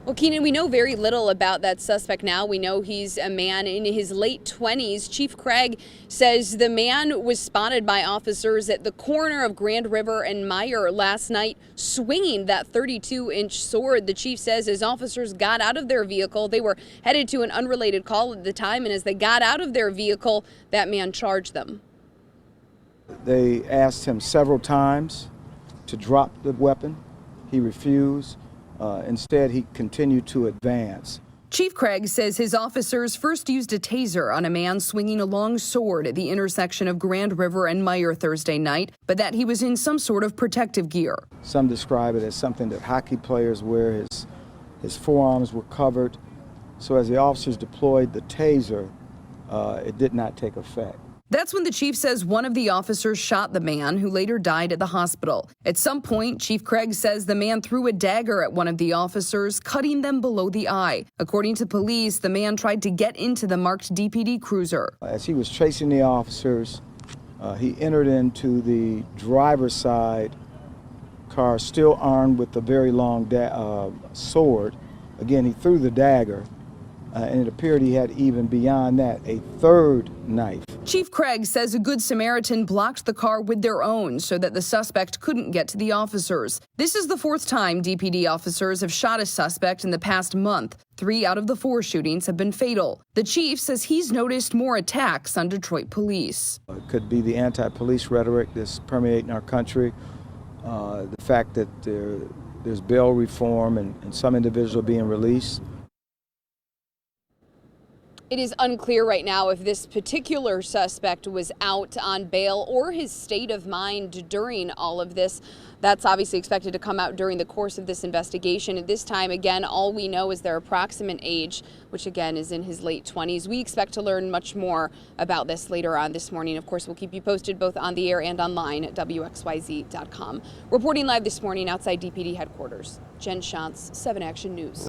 Well, Keenan, we know very little about that suspect now. We know he's a man in his late 20s. Chief Craig says the man was spotted by officers at the corner of Grand River and Meyer last night, swinging that 32-inch sword. The chief says as officers got out of their vehicle, they were headed to an unrelated call at the time, and as they got out of their vehicle, that man charged them. They asked him several times to drop the weapon. He refused. Instead, he continued to advance. Chief Craig says his officers first used a taser on a man swinging a long sword at the intersection of Grand River and Meyer Thursday night, but that he was in some sort of protective gear. Some describe it as something that hockey players wear. His forearms were covered. So as the officers deployed the taser, it did not take effect. That's when the chief says one of the officers shot the man, who later died at the hospital. At some point, Chief Craig says the man threw a dagger at one of the officers, cutting them below the eye. According to police, the man tried to get into the marked DPD cruiser. As he was chasing the officers, he entered into the driver's side car, still armed with a very long sword. Again, he threw the dagger. And it appeared he had, even beyond that, a third knife. Chief Craig says a Good Samaritan blocked the car with their own so that the suspect couldn't get to the officers. This is the fourth time DPD officers have shot a suspect in the past month. 3 out of the 4 shootings have been fatal. The chief says he's noticed more attacks on Detroit police. It could be the anti-police rhetoric that's permeating our country, the fact that there's bail reform and some individuals are being released. It is unclear right now if this particular suspect was out on bail or his state of mind during all of this. That's obviously expected to come out during the course of this investigation. At this time, again, all we know is their approximate age, which again is in his late 20s. We expect to learn much more about this later on this morning. Of course, we'll keep you posted both on the air and online at WXYZ.com. Reporting live this morning outside DPD headquarters, Jen Shantz, 7 Action News.